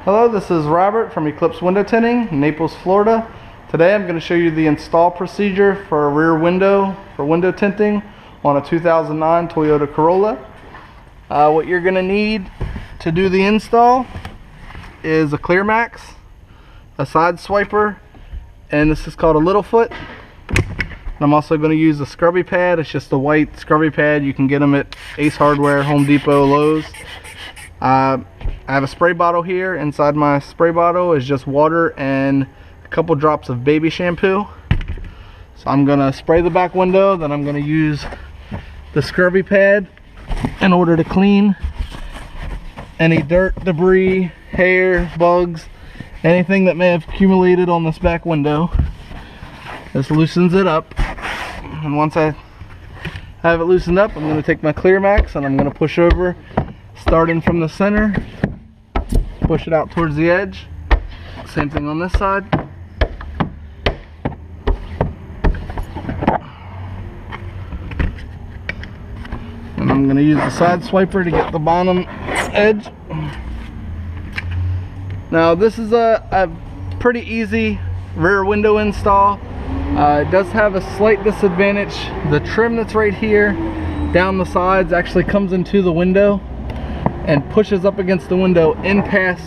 Hello, this is Robert from Eclipse Window Tinting, Naples, Florida. Today I'm going to show you the install procedure for a rear window for window tinting on a 2009 Toyota Corolla. What you're going to need to do the install is a Clear Max, a side swiper, and this is called a little foot. I'm also going to use a scrubby pad. It's just a white scrubby pad. You can get them at Ace Hardware, Home Depot, Lowe's. I have a spray bottle here. Inside my spray bottle is just water and a couple drops of baby shampoo. So I'm going to spray the back window, then I'm going to use the scrubby pad in order to clean any dirt, debris, hair, bugs, anything that may have accumulated on this back window. This loosens it up, and once I have it loosened up, I'm going to take my Clear Max and I'm going to push over, starting from the center, push it out towards the edge. Same thing on this side. And I'm going to use the side swiper to get the bottom edge. Now this is a pretty easy rear window install. It does have a slight disadvantage. The trim that's right here down the sides actually comes into the window and pushes up against the window in past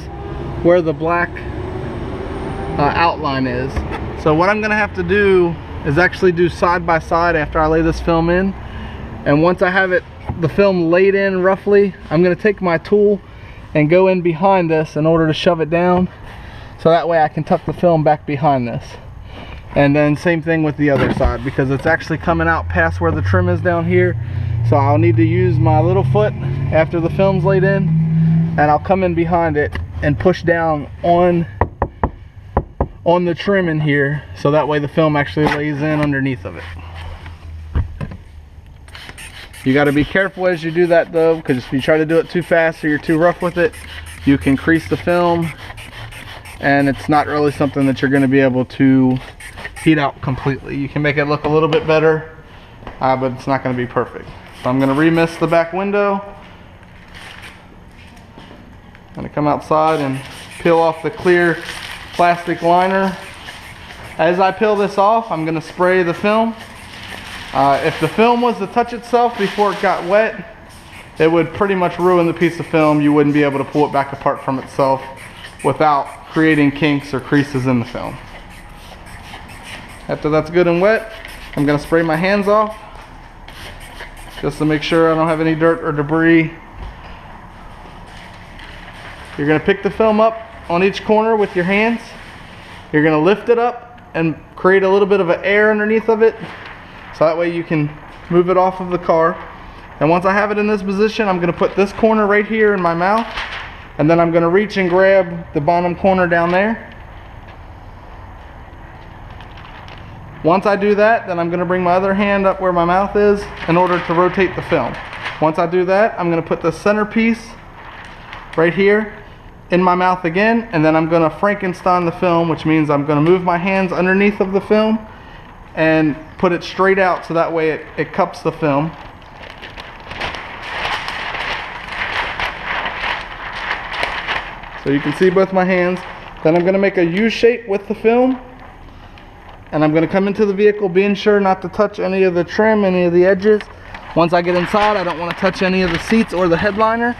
where the black outline is. So what I'm gonna have to do is actually do side by side after I lay this film in, and once I have the film laid in roughly, I'm gonna take my tool and go in behind this in order to shove it down, so that way I can tuck the film back behind this. And then same thing with the other side, because it's actually coming out past where the trim is down here. So I'll need to use my little foot after the film's laid in, and I'll come in behind it and push down on the trim in here, so that way the film actually lays in underneath of it. You got to be careful as you do that though, because if you try to do it too fast or you're too rough with it, you can crease the film, and it's not really something that you're going to be able to heat out completely. You can make it look a little bit better, but it's not going to be perfect. So I'm going to remist the back window. I'm going to come outside and peel off the clear plastic liner. As I peel this off, I'm going to spray the film. If the film was to touch itself before it got wet, it would pretty much ruin the piece of film. You wouldn't be able to pull it back apart from itself without creating kinks or creases in the film. After that's good and wet, I'm going to spray my hands off just to make sure I don't have any dirt or debris. You're going to pick the film up on each corner with your hands. You're going to lift it up and create a little bit of an air underneath of it, so that way you can move it off of the car. And once I have it in this position, I'm going to put this corner right here in my mouth, and then I'm going to reach and grab the bottom corner down there. Once I do that, then I'm going to bring my other hand up where my mouth is in order to rotate the film. Once I do that, I'm going to put the centerpiece right here in my mouth again, and then I'm going to Frankenstein the film, which means I'm going to move my hands underneath of the film and put it straight out, so that way it cups the film. So you can see both my hands. Then I'm going to make a U shape with the film, and I'm going to come into the vehicle being sure not to touch any of the trim, any of the edges. Once I get inside, I don't want to touch any of the seats or the headliner.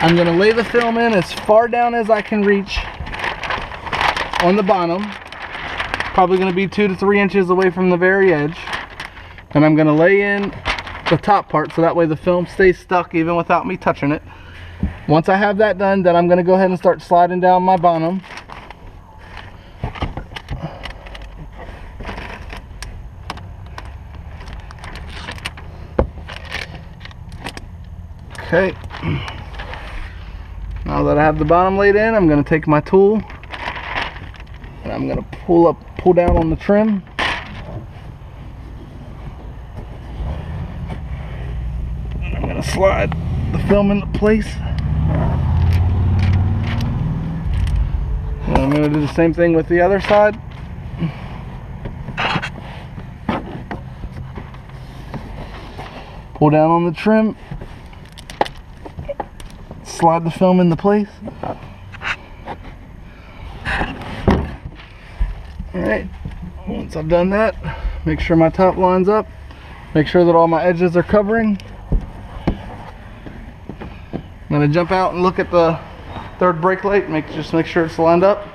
I'm going to lay the film in as far down as I can reach on the bottom. Probably going to be 2 to 3 inches away from the very edge. And I'm going to lay in the top part, so that way the film stays stuck even without me touching it. Once I have that done, then I'm going to go ahead and start sliding down my bottom. Okay, now that I have the bottom laid in, I'm going to take my tool and I'm going to pull down on the trim. And I'm going to slide the film into place. And I'm going to do the same thing with the other side. Pull down on the trim. Slide the film into place. Alright, once I've done that, make sure my top lines up, make sure that all my edges are covering. I'm going to jump out and look at the third brake light, just make sure it's lined up,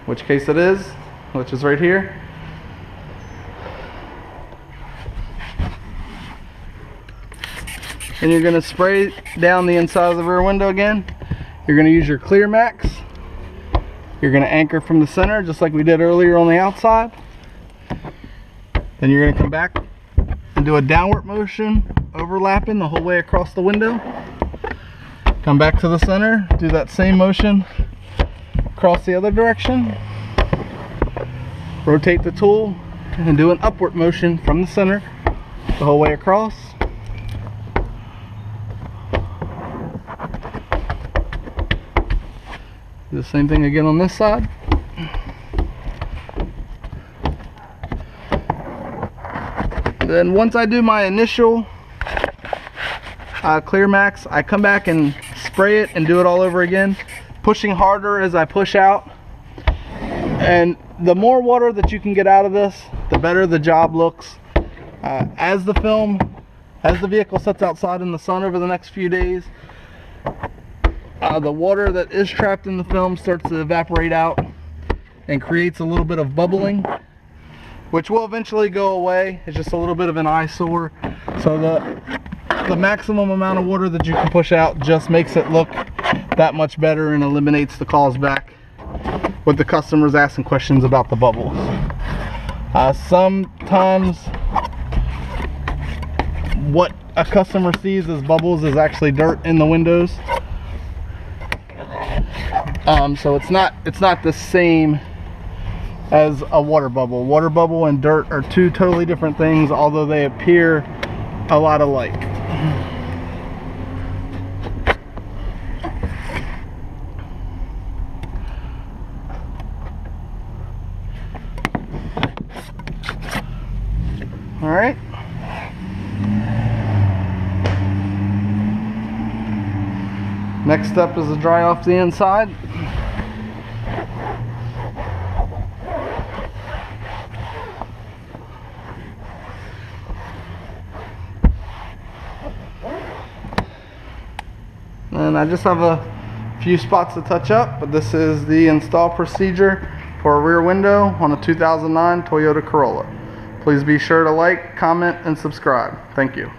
which case it is, which is right here. And you're going to spray down the inside of the rear window again. You're going to use your Clear Max. You're going to anchor from the center just like we did earlier on the outside. Then you're going to come back and do a downward motion, overlapping the whole way across the window. Come back to the center, do that same motion across the other direction. Rotate the tool and do an upward motion from the center the whole way across. Do the same thing again on this side. Then once I do my initial Clear Max, I come back and spray it and do it all over again, pushing harder as I push out. And the more water that you can get out of this, the better the job looks. As the vehicle sits outside in the sun over the next few days, the water that is trapped in the film starts to evaporate out and creates a little bit of bubbling, which will eventually go away. It's just a little bit of an eyesore. So the maximum amount of water that you can push out just makes it look that much better and eliminates the calls back with the customers asking questions about the bubbles. Sometimes what a customer sees as bubbles is actually dirt in the windows. So it's not the same as a water bubble. Water bubble and dirt are two totally different things, although they appear a lot alike. All right. Next step is to dry off the inside. And I just have a few spots to touch up, but this is the install procedure for a rear window on a 2009 Toyota Corolla. Please be sure to like, comment, and subscribe. Thank you.